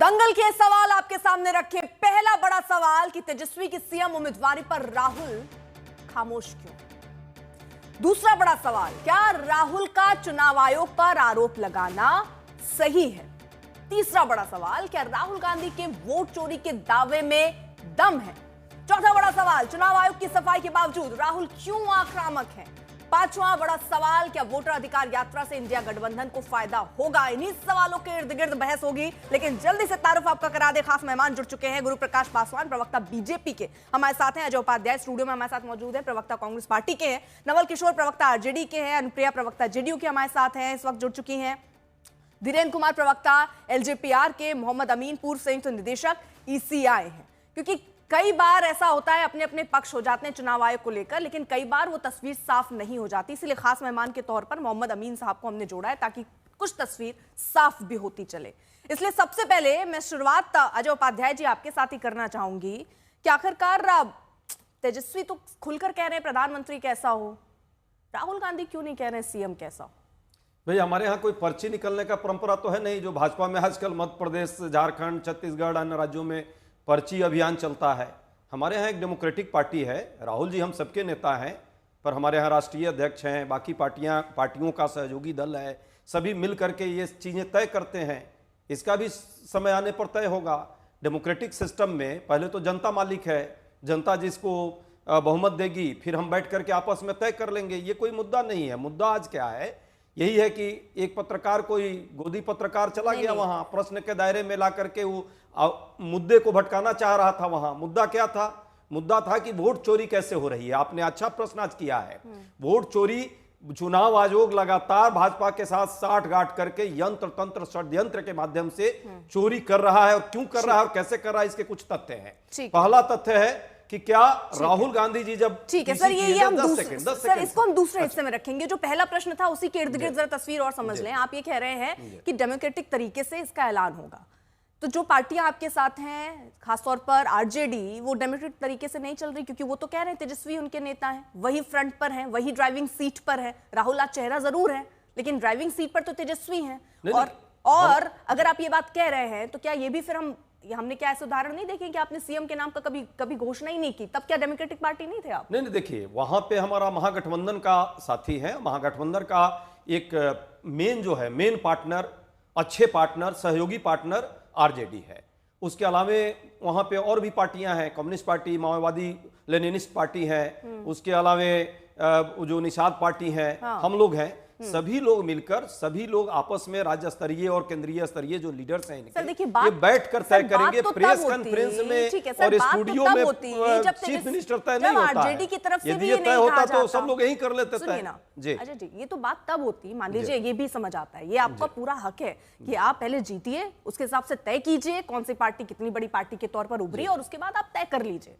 दंगल के सवाल आपके सामने रखे। पहला बड़ा सवाल कि तेजस्वी की सीएम उम्मीदवारी पर राहुल खामोश क्यों? दूसरा बड़ा सवाल, क्या राहुल का चुनाव आयोग पर आरोप लगाना सही है? तीसरा बड़ा सवाल, क्या राहुल गांधी के वोट चोरी के दावे में दम है? चौथा बड़ा सवाल, चुनाव आयोग की सफाई के बावजूद राहुल क्यों आक्रामक है? पांचवा बड़ा सवाल, क्या वोटर अधिकार यात्रा से इंडिया गठबंधन को फायदा होगा? इन्हीं सवालों के इर्द गिर्द बहस होगी, लेकिन जल्दी से तारुफ आपका करा दे। खास मेहमान जुड़ चुके हैं, गुरु प्रकाश पासवान, प्रवक्ता बीजेपी के हमारे साथ हैं। अजय उपाध्याय स्टूडियो में हमारे साथ मौजूद है, प्रवक्ता कांग्रेस पार्टी के हैं। नवल किशोर प्रवक्ता आरजेडी के हैं। अनुप्रिया प्रवक्ता जेडीयू के हमारे साथ हैं, इस वक्त जुड़ चुकी हैं। धीरेन्द्र कुमार प्रवक्ता एलजेपीआर के। मोहम्मद अमीन पूर्व संयुक्त निदेशक ईसीआई हैं। क्योंकि कई बार ऐसा होता है, अपने अपने पक्ष हो जाते हैं चुनाव आयोग को लेकर, लेकिन कई बार वो तस्वीर साफ नहीं हो जाती। इसलिए खास मेहमान के तौर पर मोहम्मद अमीन साहब को हमने जोड़ा है, ताकि कुछ तस्वीर साफ भी होती चले। इसलिए सबसे पहले मैं शुरुआत अजय उपाध्याय जी आपके साथ ही करना चाहूंगी कि आखिरकार तेजस्वी तो खुलकर कह रहे हैं प्रधानमंत्री कैसा हो, राहुल गांधी क्यों नहीं कह रहे हैं सीएम कैसा हो? भाई, हमारे यहाँ कोई पर्ची निकलने का परंपरा तो है नहीं, जो भाजपा में आजकल मध्य प्रदेश, झारखंड, छत्तीसगढ़, अन्य राज्यों में पर्ची अभियान चलता है। हमारे यहाँ एक डेमोक्रेटिक पार्टी है, राहुल जी हम सबके नेता हैं, पर हमारे यहाँ राष्ट्रीय अध्यक्ष हैं, बाकी पार्टियों का सहयोगी दल है, सभी मिल करके ये चीज़ें तय करते हैं। इसका भी समय आने पर तय होगा। डेमोक्रेटिक सिस्टम में पहले तो जनता मालिक है, जनता जिसको बहुमत देगी, फिर हम बैठ करके आपस में तय कर लेंगे। ये कोई मुद्दा नहीं है। मुद्दा आज क्या है, यही है कि एक पत्रकार, कोई गोदी पत्रकार चला गया वहां, प्रश्न के दायरे में ला करके वो मुद्दे को भटकाना चाह रहा था। वहां मुद्दा क्या था? मुद्दा था कि वोट चोरी कैसे हो रही है। आपने अच्छा प्रश्न आज किया है। वोट चोरी, चुनाव आयोग लगातार भाजपा के साथ साठ गांठ करके यंत्र तंत्र षड्यंत्र के माध्यम से चोरी कर रहा है। और क्यों कर रहा है और कैसे कर रहा है, इसके कुछ तथ्य हैं। पहला तथ्य है कि क्या राहुल गांधी जी जब, ठीक है सर, ये हम सर इसको हम दूसरे हिस्से में रखेंगे। जो पहला प्रश्न था उसी के इर्द गिर्द जरा तस्वीर और समझ लें। आप ये कह रहे हैं कि डेमोक्रेटिक तरीके से इसका ऐलान होगा, तो जो पार्टियां आपके साथ हैं, खासतौर पर आरजेडी, वो डेमोक्रेटिक तरीके से नहीं चल रही, क्योंकि वो तो कह रहे हैं तेजस्वी उनके नेता हैं, वही फ्रंट पर हैं, वही ड्राइविंग सीट पर है। राहुल आज चेहरा जरूर है, लेकिन ड्राइविंग सीट पर तो तेजस्वी हैं। और अगर आप ये बात कह रहे हैं, तो क्या ये भी फिर हमने क्या ऐसे उदाहरण नहीं देखे कि आपने सीएम के नाम का कभी घोषणा ही नहीं की? तब क्या डेमोक्रेटिक पार्टी नहीं थे आप? नहीं, देखिए, वहां पे हमारा महागठबंधन का साथी है। महागठबंधन का एक मेन पार्टनर, अच्छे पार्टनर, सहयोगी पार्टनर आरजेडी है। उसके अलावे वहां पे और भी पार्टियां हैं, कम्युनिस्ट पार्टी, माओवादी लेनिनिस्ट पार्टी है, उसके अलावे जो निषाद पार्टी है, हम लोग हैं। सभी लोग मिलकर, सभी लोग आपस में राज्य स्तरीय और केंद्रीय स्तरीय जो लीडर्स हैं इनके, ये बैठ कर तय करेंगे। प्रेस कॉन्फ्रेंस में और स्टूडियो में चीफ मिनिस्टर तय नहीं होता है। यदि ये तय होता तो सब लोग यही कर लेते थे जी। अजय जी, ये तो बात तब होती, मान लीजिए, ये भी समझ आता है, ये आपका पूरा हक है कि आप पहले जीतिए, उसके हिसाब से तय कीजिए कौन सी पार्टी कितनी बड़ी पार्टी के तौर पर उभरी, और उसके बाद आप तय कर लीजिए।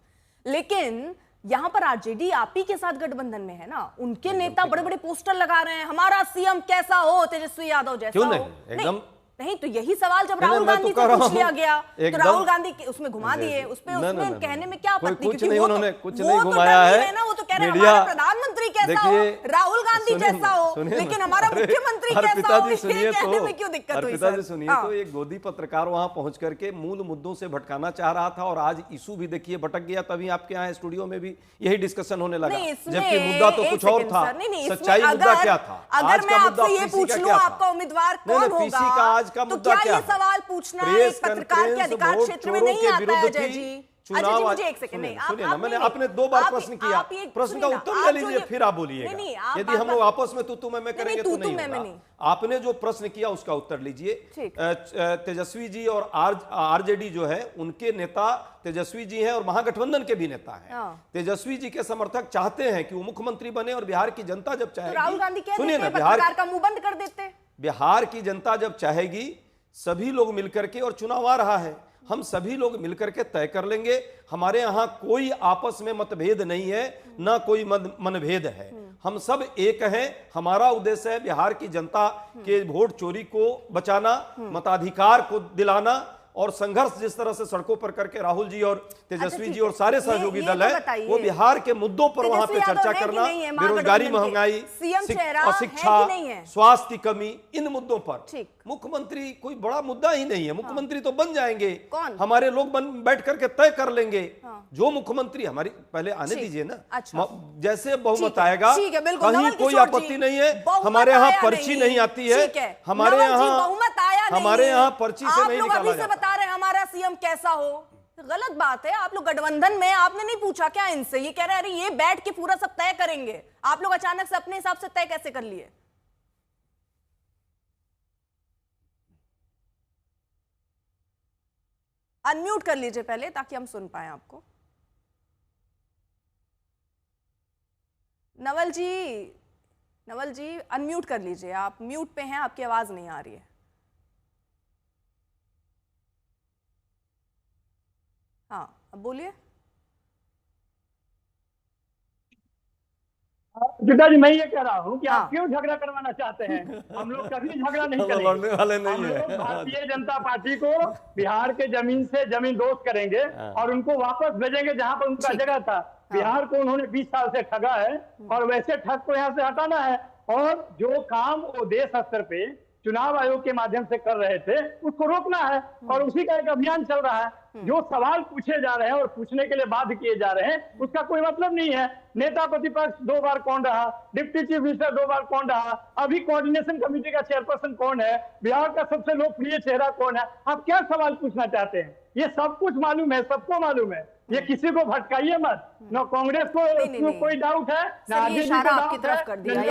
लेकिन यहां पर आरजेडी आप ही के साथ गठबंधन में है ना, उनके नेता बड़े बड़े पोस्टर लगा रहे हैं, हमारा सीएम कैसा हो, तेजस्वी यादव जैसा क्यों हो। एकदम नहीं, तो यही सवाल जब राहुल गांधी से पूछ लिया गया, तो राहुल गांधी उसमें घुमा दिए। उसमें कहने में क्या आपत्ति? कुछ नहीं, उन्होंने कुछ नहीं घुमाया है ना, वो तो कह रहे हैं हमारा प्रधानमंत्री कैसा हो, राहुल गांधी जैसा हो, लेकिन हमारा मुख्यमंत्री कैसा हो, ये कहने में क्यों दिक्कत हुई? पिताजी सुनिए, तो एक गोदी पत्रकार वहां पहुंच करके मूल मुद्दों से भटकाना चाह रहा था, और आज इशू भी देखिए भटक गया। तभी आपके यहाँ स्टूडियो में भी यही डिस्कशन होने लगा, जबकि मुद्दा तो कुछ और था। सच्चाई मुद्दा क्या था? अगर मैं आपसे ये पूछ लूं आपका उम्मीदवार कौन होगा, आज का मुद्दा क्या? सवाल पूछना एक पत्रकार के अधिकार क्षेत्र में नहीं आता है अजय जी। चुनाव, मुझे एक सेकंड, नहीं, सुनिए ना, मैंने आपने 2 बार प्रश्न किया, प्रश्न का उत्तर ले लीजिए, फिर आप बोलिएगा। यदि हम लोग आपस में तू मैं करेंगे तो नहीं होगा। आपने जो प्रश्न किया उसका उत्तर लीजिए। तेजस्वी जी और आरजेडी जो है, उनके नेता तेजस्वी जी हैं और महागठबंधन के भी नेता हैं। तेजस्वी जी के समर्थक चाहते हैं कि वो मुख्यमंत्री बने, और बिहार की जनता जब चाहेगी, राहुल गांधी सुनिए ना, बिहार का मुंह बंद कर देते, बिहार की जनता जब चाहेगी, सभी लोग मिलकर के, और चुनाव आ रहा है, हम सभी लोग मिलकर के तय कर लेंगे। हमारे यहाँ कोई आपस में मतभेद नहीं है, ना कोई मनभेद है। हम सब एक हैं। हमारा उद्देश्य है बिहार की जनता के वोट चोरी को बचाना, मताधिकार को दिलाना, और संघर्ष जिस तरह से सड़कों पर करके राहुल जी और तेजस्वी जी और सारे सहयोगी ये दल तो है, बताइए। वो बिहार के मुद्दों पर वहां पे तेजस्वी चर्चा यादव है कि करना, नहीं है बेरोजगारी, महागठबंधन के? महंगाई, सीएम चेहरा है कि शिक्षा, नहीं है? स्वास्थ्य की कमी, इन मुद्दों पर ठीक। मुख्यमंत्री कोई बड़ा मुद्दा ही नहीं है। मुख्यमंत्री तो बन जाएंगे, कौन? हमारे लोग बैठ करके तय कर लेंगे। हाँ। जो मुख्यमंत्री हमारी, पहले आने दीजिए ना। अच्छा। जैसे बहुमत ठीक है, आएगा, ठीक है, बिल्कुल। कहीं नवल कोई किशोर आपत्ति जी, नहीं है। बहुमत हमारे यहाँ आया पर्ची नहीं आती है, ठीक है। हमारे नवल जी, यहाँ बहुमत आया नहीं। हमारे यहाँ पर्ची से आप नहीं लोग निकाला अभी से जाता। बता रहे हैं हमारा सीएम कैसा हो, गलत बात है। आप लोग गठबंधन में, आपने नहीं पूछा क्या इनसे? ये कह रहे हैं अरे ये बैठ के पूरा सब तय करेंगे। आप लोग अचानक से अपने हिसाब से तय कैसे कर लिए? अनम्यूट कर लीजिए पहले ताकि हम सुन पाए आपको। नवल जी अनम्यूट कर लीजिए। आप म्यूट पे हैं, आपकी आवाज नहीं आ रही है। हाँ, अब बोलिए। जुटा जी, मैं ये कह रहा हूँ कि हाँ। आप क्यों झगड़ा करवाना चाहते हैं? हम लोग कभी झगड़ा नहीं हम लोग लड़ने करेंगे। वाले नहीं हम है। लोग भारतीय जनता पार्टी को बिहार के जमीन से जमीन दोस्त करेंगे और उनको वापस भेजेंगे जहां पर उनका ठीक। जगह था। बिहार को उन्होंने 20 साल से ठगा है और वैसे ठग को यहाँ से हटाना है। और जो काम वो देश स्तर पे चुनाव आयोग के माध्यम से कर रहे थे, उसको रोकना है और उसी का एक अभियान चल रहा है। जो सवाल पूछे जा रहे हैं और पूछने के लिए बाध्य किए जा रहे हैं, उसका कोई मतलब नहीं है। नेता प्रतिपक्ष 2 बार कौन रहा, डिप्टी चीफ मिनिस्टर 2 बार कौन रहा, अभी कोऑर्डिनेशन कमेटी का चेयरपर्सन कौन है, बिहार का सबसे लोकप्रिय चेहरा कौन है, आप क्या सवाल पूछना चाहते हैं? ये सब कुछ मालूम है, सबको मालूम है। ये किसी को भटकाइए मत। न कांग्रेस को कोई डाउट है, सर, ये इशारा आपकी तरफ कर दिया।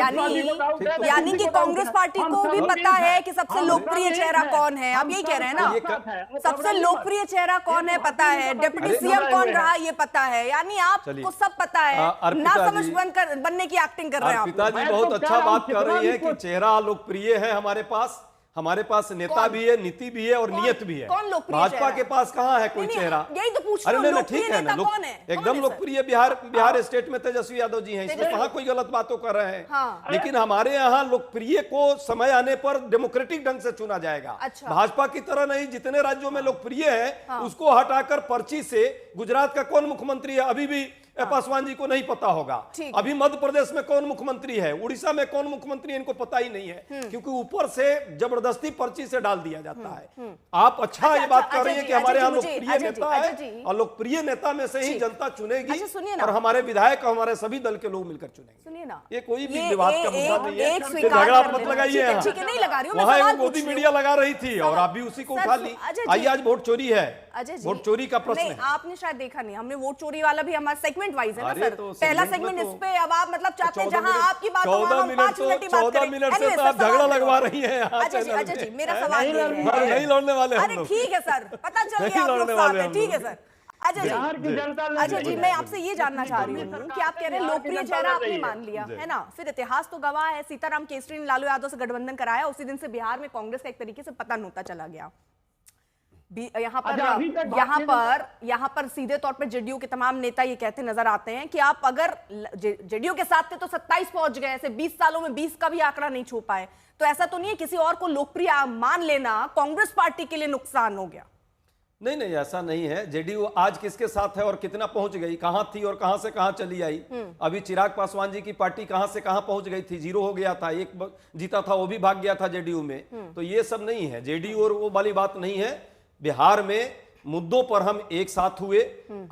यानी कि कांग्रेस पार्टी को भी पता है कि सबसे लोकप्रिय चेहरा कौन है। आप यही कह रहे हैं ना, सबसे लोकप्रिय चेहरा कौन है पता है, डिप्टी सीएम कौन रहा ये पता है। यानी आपको सब पता है, ना समझ बनने की एक्टिंग कर रहे हैं आप। पिताजी बहुत अच्छा बात कर रही है कि चेहरा लोकप्रिय है हमारे पास नेता भी है, नीति भी है और नियत भी है। कौन लोकप्रिय भाजपा चेहरा? के पास कहाँ है कोई चेहरा? यही तो पूछ अरे रहा हूं, नहीं, लोकप्रिय ठीक है ना, नेता कौन है? एकदम लोकप्रिय बिहार स्टेट में तेजस्वी यादव जी हैं। इसमें कहाँ कोई गलत बातों कर रहे हैं। हाँ। लेकिन हमारे यहाँ लोकप्रिय को समय आने पर डेमोक्रेटिक ढंग से चुना जाएगा। अच्छा। भाजपा की तरह नहीं, जितने राज्यों में लोकप्रिय है उसको हटाकर पर्ची से। गुजरात का कौन मुख्यमंत्री है अभी भी पासवान जी को नहीं पता होगा। अभी मध्य प्रदेश में कौन मुख्यमंत्री है, उड़ीसा में कौन मुख्यमंत्री है, इनको पता ही नहीं है, क्योंकि ऊपर से जबरदस्ती पर्ची से डाल दिया जाता है। आप अच्छा ये बात कर रही है कि हमारे यहाँ लोकप्रिय नेता है और लोकप्रिय नेता में से ही जनता चुनेगी और हमारे विधायक और हमारे सभी दल के लोग मिलकर चुनेंगे। सुनिए ना, ये कोई भी विवाद का मुद्दा नहीं है। एक झगड़ा मत लगाइए। नहीं लगा रही हूं, मैं वहां सवाल एक मोदी पूछ रही मीडिया हूं। लगा रही थी और आप भी उसी को उठा ली। आइए, आज वोट चोरी है, अजय जी, वोट चोरी का प्रश्न नहीं, है। आपने शायद देखा नहीं, हमने वोट चोरी वाला भी हमारा सेगमेंट वाइज है ना अरे सर। तो पहला segment सेगमेंट में इस तो पे, अब आप मतलब चाहते हैं 14 जहां मिनट- आपकी बात हो 14 वहां हम 5 मिनट ही बात 14 करें। मिनट से Anyway, तो सर, आप झगड़ा सवाल लगवा मेरा- रही हैं यहाँ अजय जी, चैनल अजय जी, पे। मेरा सवाल ये नहीं लड़ने वाले हम अरे लोग। ठीक है सर, पता चल नहीं गया आप लोग लड़ने साथ वाले हैं, हम ठीक है लोग। सर। अजय बिहार की जी, जनता अजय जी, मैं आपसे ये जानना चाह रही हूँ कि आप कह रहे हैं लोकप्रिय चेहरा आपने मान लिया है ना, फिर इतिहास तो गवाह है, सीताराम केसरी ने लालू यादव से गठबंधन कराया, उसी दिन से बिहार में कांग्रेस का एक तरीके से पतन होता चला गया। यहाँ पर सीधे तौर पर जेडीयू के तमाम नेता ये कहते नजर आते हैं कि आप अगर जेडीयू के साथ थे तो 27 पहुंच गए, ऐसे 20 सालों में 20 का भी आंकड़ा नहीं छू पाए। तो ऐसा तो नहीं है किसी और को लोकप्रिय मान लेना कांग्रेस पार्टी के लिए नुकसान हो गया? नहीं नहीं, ऐसा नहीं है। जेडीयू आज किसके साथ है और कितना पहुंच गई, कहां थी और कहां से कहां चली आई। अभी चिराग पासवान जी की पार्टी कहां से कहां पहुंच गई थी, 0 हो गया था, एक जीता था वो भी भाग गया था जेडीयू में। तो ये सब नहीं है, जेडीयू और वो वाली बात नहीं है। बिहार में मुद्दों पर हम एक साथ हुए।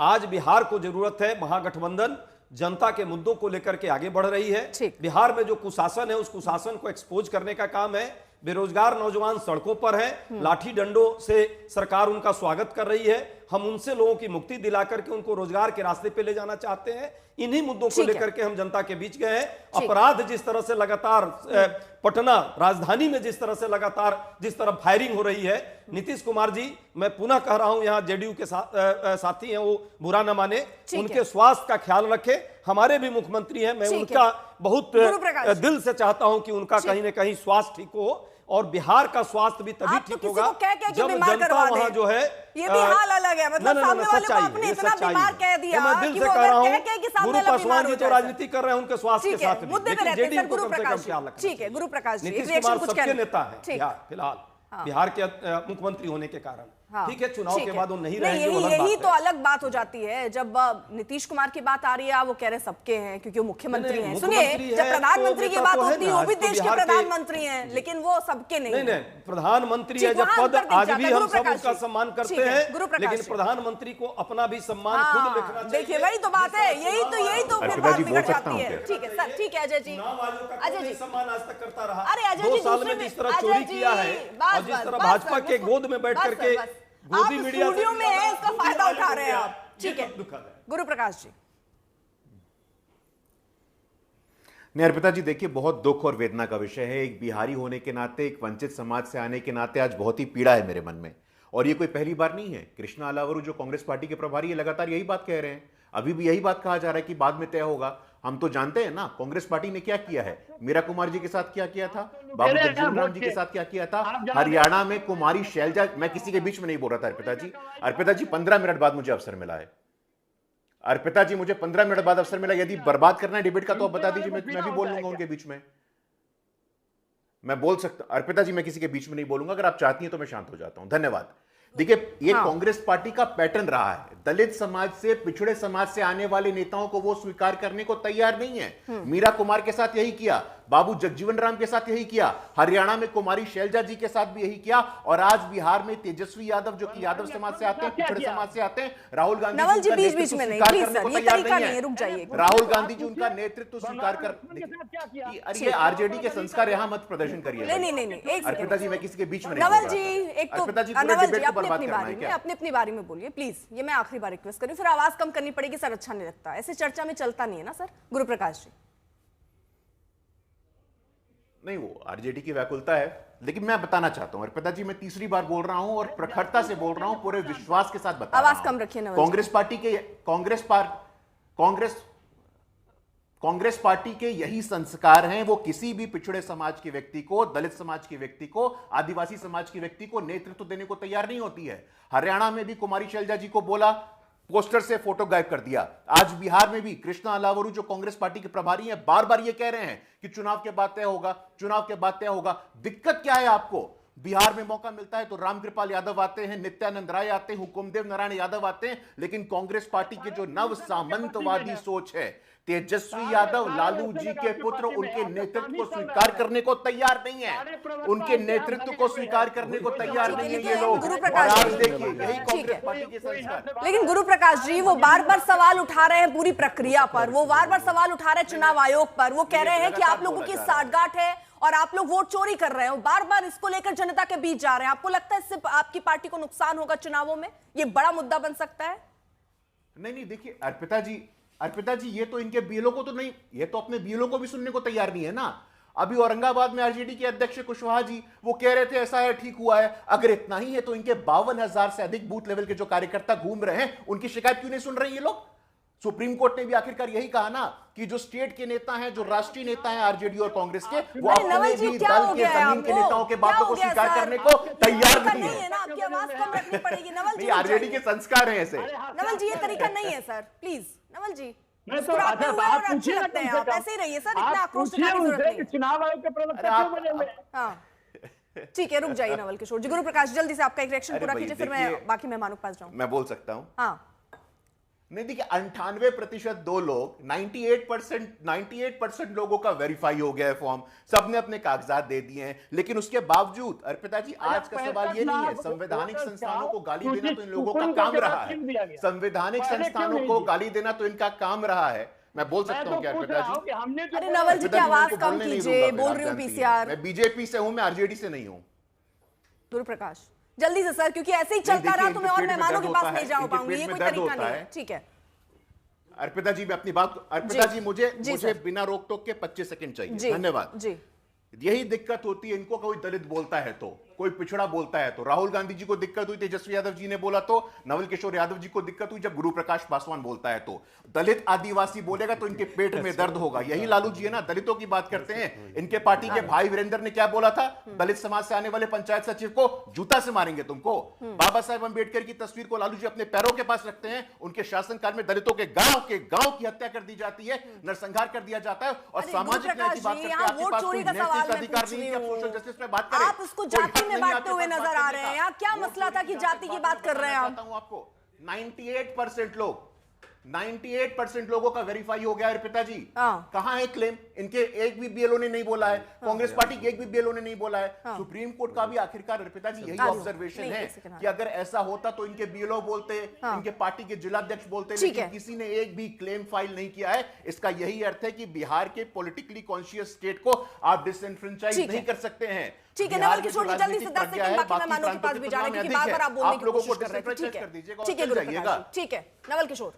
आज बिहार को जरूरत है महागठबंधन जनता के मुद्दों को लेकर के आगे बढ़ रही है। बिहार में जो कुशासन है उस कुशासन को एक्सपोज करने का काम है। बेरोजगार नौजवान सड़कों पर हैं, लाठी डंडों से सरकार उनका स्वागत कर रही है। हम उनसे लोगों की मुक्ति दिला करके उनको रोजगार के रास्ते पे ले जाना चाहते हैं। इन्हीं मुद्दों को लेकर के हम जनता के बीच गए हैं। अपराध जिस तरह से लगातार पटना राजधानी में जिस तरह फायरिंग हो रही है, नीतीश कुमार जी, मैं पुनः कह रहा हूं, यहाँ जेडीयू के साथी हैं, वो बुरा न माने, उनके स्वास्थ्य का ख्याल रखें। हमारे भी मुख्यमंत्री हैं, मैं उनका बहुत दिल से चाहता हूं कि उनका कहीं ना कहीं स्वास्थ्य ठीक हो। और बिहार का स्वास्थ्य भी तभी ठीक होगा जब जनता वहां जो है, ये भी हाल अलग है, मतलब सामने वाले को आपने इतना बीमार कह दिया मैं दिल कि से वो कह रहा हूं, कह कि सामने गुरु वाला पासवान बीमार जी हो तो जाए। राजनीति कर रहे हैं उनके स्वास्थ्य के साथ भी, मुद्दे पे लेकिन रहते हैं जेडीयू सर। को गुरु कम से कम प्रकाश ख्याल जी, रखना। ठीक है, गुरु प्रकाश जी, नीतीश रिएक्शन कुमार कुछ सबके कहना। नेता है फिलहाल बिहार के मुख्यमंत्री होने के कारण। हाँ, ठीक है, चुनाव के बाद वो नहीं रहेंगे, यही वो अलग यही बात तो है। अलग बात हो जाती है जब नीतीश कुमार की बात आ रही है, वो कह रहे सबके हैं क्योंकि वो मुख्यमंत्री नहीं, हैं। मुख्यमंत्री सुनिए, है जब प्रधानमंत्री तो की नेता बात तो है होती है ना, वो भी आज तो देश के बिहार के- प्रधानमंत्री हैं, लेकिन वो सबके नहीं नहीं हैं। नहीं, प्रधानमंत्री ठीक, है जब वहाँ पद अंतर दिख आज जाता भी है। हम गुरु सब प्रकाश उसका जी, सम्मान ठीक करते है, हैं, गुरु प्रकाश लेकिन जी। प्रधानमंत्री को अपना भी सम्मान खुद हाँ, लिखना चाहिए। देखिए वही तो बात है, यही तो फिर अर्पिता बात जी, बिगड़ बोल सकता जाती हूं है। क्या? ठीक है सर, ठीक है अजय जी, चुनाव आयोग का अजय कोई जी, सम्मान आज तक करता रहा। अरे अजय 2 जी, साल दूसरे में जिस में- तरह अजय चोरी जी, किया है बस, और जिस बस, तरह बस, भाजपा बस, के बस, गोद में बैठ बस, करके बस, गोदी आप मीडिया से स्टूडियो में हैं, इसका गोदी फायदा वाले उठा हो रहे हैं गया। आप। ठीक ये है, तो दुखद है। गुरु प्रकाश जी। नहीं अर्पिता जी, देखिए बहुत दुख और वेदना का विषय है। एक बिहारी होने के नाते, एक वंचित समाज से आने के नाते आज बहुत ही पीड़ा है मेरे मन में। और ये कोई पहली बार नहीं है। कृष्णा अलावरू जो कांग्रेस पार्टी के प्रभारी है, लगातार यही बात कह रहे हैं। अभी भी यही बात कहा जा रहा है कि बाद में तय होगा। हम तो जानते हैं ना कांग्रेस पार्टी ने क्या किया है। मीरा कुमार जी के साथ क्या किया था, बाबू जगजीवन राम जी के साथ क्या किया था, हरियाणा में कुमारी शैलजा। मैं किसी के बीच में नहीं बोल रहा था अर्पिता जी। अर्पिता जी 15 मिनट बाद मुझे अवसर मिला है। अर्पिता जी मुझे 15 मिनट बाद अवसर मिला। यदि बर्बाद करना है डिबेट का तो आप बता दीजिए, मैं भी बोल लूंगा उनके बीच में। मैं बोल सकता अर्पिता जी, मैं किसी के बीच में नहीं बोलूंगा। अगर आप चाहती हैं तो मैं शांत हो जाता हूं। धन्यवाद। देखिए ये हाँ। कांग्रेस पार्टी का पैटर्न रहा है। दलित समाज से, पिछड़े समाज से आने वाले नेताओं को वो स्वीकार करने को तैयार नहीं है। मीरा कुमार के साथ यही किया, बाबू जगजीवन राम के साथ यही किया, हरियाणा में कुमारी शैलजा जी के साथ भी यही किया, और आज बिहार में तेजस्वी यादव जो कि यादव समाज से आते हैं, पिछड़े समाज से आते हैं, राहुल गांधी नवल जी उनका बीच बीच नेतृत्व में नहीं, स्वीकार प्लीज करने सर, को ये तैयार तरीका नहीं नहीं है, है। रुक जाइए। राहुल गांधी जी उनका नेतृत्व स्वीकार कर, क्या किया? अरे ये आरजेडी के संस्कार यहां मत प्रदर्शन करिए। नहीं, एक अर्पिता सेकंड। जी मैं किसी के बीच में नहीं नवल बोल जी, रहा था। एक तो अर्पिता जी पूरे नवल जी डिबेट को अपनी बर्बाद अपनी करना है बारी में, क्या? अपनी अपनी बारी में बोलिए प्लीज। ये मैं आखिरी बार रिक्वेस्ट करूं, फिर आवाज कम करनी पड़ेगी सर, अच्छा नहीं लगता ऐसे चर्चा में, चलता नहीं है ना सर। गुरु प्रकाश जी। नहीं, वो आरजेडी की व्याकुलता है, लेकिन मैं बताना चाहता हूं अर्पिता जी, मैं तीसरी बार बोल रहा हूं और प्रखरता से बोल रहा हूं, पूरे विश्वास के साथ बता रहा आवाज हूं। कम रखिए नवल जी। कांग्रेस पार्टी के यही संस्कार हैं। वो किसी भी पिछड़े समाज के व्यक्ति को, दलित समाज के व्यक्ति को, आदिवासी समाज के व्यक्ति को नेतृत्व देने को तैयार नहीं होती है। हरियाणा में भी कुमारी शैलजा जी को बोला, पोस्टर से फोटो गायब कर दिया। आज बिहार में भी कृष्णा अलावरू जो कांग्रेस पार्टी के प्रभारी हैं, बार बार ये कह रहे हैं कि चुनाव के बाद तय होगा, चुनाव के बाद तय होगा। दिक्कत क्या है आपको? बिहार में मौका मिलता है तो रामकृपाल यादव आते हैं, नित्यानंद राय आते हैं, हुकुमदेव नारायण यादव आते हैं, लेकिन कांग्रेस पार्टी की जो नव सामंतवादी सोच है, तेजस्वी यादव लालू जी के पुत्र, उनके नेतृत्व को स्वीकार करने को तैयार नहीं है। उनके नेतृत्व को स्वीकार करने को तैयार नहीं है ये लोग। गुरु और प्रकाश आज जी, देखिए यही ठीक कांग्रेस है। पार्टी के संस्कार। लेकिन गुरु प्रकाश जी वो बार बार सवाल उठा रहे हैं पूरी प्रक्रिया पर, वो बार बार सवाल उठा रहे हैं चुनाव आयोग पर। वो कह रहे हैं कि आप लोगों की साठगांठ है और आप लोग वोट चोरी कर रहे हो। बार बार इसको लेकर जनता के बीच जा रहे हैं। आपको लगता है इससे आपकी पार्टी को नुकसान होगा चुनावों में? ये बड़ा मुद्दा बन सकता है? नहीं, देखिए अर्पिता जी ये तो इनके बीएलओ को तो नहीं, ये तो अपने बीएलओ को भी सुनने को तैयार नहीं है ना। अभी औरंगाबाद में आरजेडी के अध्यक्ष कुशवाहा जी वो कह रहे थे ऐसा है, ठीक हुआ है। अगर इतना ही है तो इनके 52,000 से अधिक बूथ लेवल के जो कार्यकर्ता घूम रहे हैं, उनकी शिकायत क्यों नहीं सुन रहे ये लोग? सुप्रीम कोर्ट ने भी आखिरकार यही कहा ना कि जो स्टेट के नेता हैं, जो राष्ट्रीय नेता हैं आरजेडी और कांग्रेस के, वो अपने नवल जी भी क्या दल हो के गया है जमीन के आपको? नेताओं के क्या बातों हो को गया स्वीकार सर? करने को तैयार तरीका नहीं नहीं है है। ना, आपकी आवाज कम रखनी पड़ेगी। नवल जी नहीं, आरजेडी के संस्कार हैं ऐसे। नवल जी ये तरीका नहीं है सर, प्लीज नवल जी। मैं तो मुस्कुराते हुए और अच्छे पूछिए ना, लगते कम हैं से आप, कम ऐसे ही रहिए सर, इतना आप आक्रोश पूछिए दिखाने की जरूरत उनसे नहीं कि है। चुनाव आयोग के प्रवक्ता क्यों बने हुए हैं? हाँ ठीक है, रुक जाइए नवल किशोर जी। गुरु प्रकाश जल्दी से आपका एक रिएक्शन अरे पूरा भाई, कीजिए, फिर देखिए, मैं बाकी मेहमानों के पास जाऊं। मैं बोल सकता हूं? हाँ नहीं, देखिए 98% दो लोग, 98% लोगों का वेरीफाई हो गया है फॉर्म, सबने अपने कागजात दे दिए हैं। लेकिन उसके बावजूद अर्पिता जी आज का सवाल ये नहीं है, संवैधानिक संस्थानों को गाली देना तो इन लोगों का काम रहा है। संवैधानिक संस्थानों को गाली देना तो इनका काम रहा है। मैं बोल सकता हूं क्या अर्पिता जी? अरे नवल जी की आवाज कम कीजिए, बोल रही हूँ पीसीआर। मैं बीजेपी से हूं, मैं आरजेडी से नहीं हूं। गुरु प्रकाश जल्दी से सर, क्योंकि ऐसे ही चलता रहा तो मैं और मेहमानों के पास नहीं जा पाऊंगी, ये कोई तरीका नहीं है। ठीक है अर्पिता जी, मैं अपनी बात, अर्पिता जी मुझे सर। बिना रोक टोक के 25 सेकंड चाहिए। जी धन्यवाद जी। यही दिक्कत होती है इनको, कोई दलित बोलता है तो, कोई पिछड़ा बोलता है तो। राहुल गांधी जी को दिक्कत हुई, तेजस्वी यादव जी ने बोला तो, नवल किशोर यादव जी को दिक्कत हुई जब गुरु प्रकाश पासवान बोलता है तो। दलित आदिवासी बोलेगा तो इनके पेट में दर्द होगा। यही लालू जी है ना, दलितों की बात करते हैं। इनके पार्टी के भाई वीरेंद्र ने क्या बोला था? दलित समाज से आने वाले पंचायत सचिव को जूता से मारेंगे तुमको। बाबा साहेब अंबेडकर की तस्वीर को लालू जी अपने पैरों के पास रखते हैं। उनके शासनकाल में दलितों के गांव की हत्या कर दी जाती है, नरसंहार कर दिया जाता है। और सामाजिक न्याय की बात करते हैं, आपके पास कोई नैतिक अधिकार नहीं है कि आप सोशल जस्टिस पे बात करें। आप उसको जाति में बांटते हुए नजर आ रहे हैं। यहाँ क्या मसला था कि जाति की बात कर रहे हैं आप? आपको 98% लोगों का वेरीफाई हो गया है अर्पिता जी। कहां है क्लेम? इनके एक भी बीएलओ ने नहीं बोला है, कांग्रेस पार्टी के एक भी बीएलओ ने नहीं बोला है। सुप्रीम कोर्ट का भी आखिरकार अर्पिता जी यही ऑब्जर्वेशन है कि अगर ऐसा होता तो इनके बीएलओ बोलते, इनके पार्टी के जिलाध्यक्ष बोलते, लेकिन किसी ने एक भी क्लेम फाइल नहीं किया है। इसका यही अर्थ है कि बिहार के पॉलिटिकली कॉन्शियस स्टेट को आप डिसएनफ्रेंचाइज नहीं कर सकते हैं। ठीक है नवल किशोर जी, जल्दी से 10 सेकंड बाकी मेहमानों के पास भी जा रहे हैं क्योंकि बार-बार आप बोलने की कोशिश कर रहे हैं। ठीक है गुरुप्रकाश, ठीक है नवल किशोर।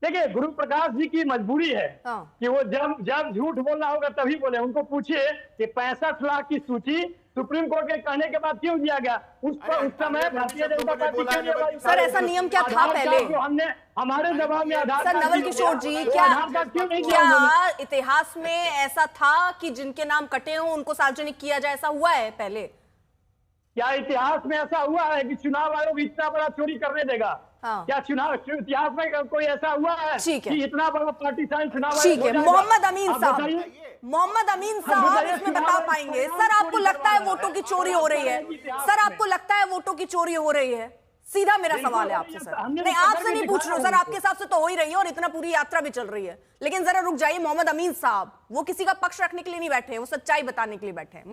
देखिए गुरु प्रकाश जी की मजबूरी है कि वो जब झूठ बोलना होगा तभी बोले। उनको पूछिए कि 65 लाख की सूची सुप्रीम कोर्ट के कहने के बाद क्यों दिया गया? उस समय भारतीय जनता पार्टी के लिए सर ऐसा नियम क्या था पहले? हमने हमारे जवाब में आधार सर नवल किशोर जी क्या इतिहास में ऐसा था कि जिनके नाम कटे हों उनको सार्वजनिक किया जाए? ऐसा हुआ है पहले? क्या इतिहास में ऐसा हुआ है कि चुनाव आयोग इतना बड़ा चोरी करने देगा? क्या चुनाव इतिहास में कोई ऐसा हुआ है कि इतना बड़ा पार्टीशन चुनाव? ठीक है मोहम्मद अमीन साहब इसमें बता पाएंगे? सर आपको लगता है वोटों की चोरी हो रही है? सर आपको लगता है वोटों की चोरी हो रही है? सीधा मेरा सवाल है आपसे सर। नहीं आपसे नहीं पूछ रहा हूं सर, आपके हिसाब से तो हो ही रही है और इतना पूरी यात्रा भी चल रही है। लेकिन जरा रुक जाइए, मोहम्मद अमीन साहब वो किसी का पक्ष रखने के लिए नहीं बैठे हैं, वो सच्चाई बताने के लिए बैठे हैं।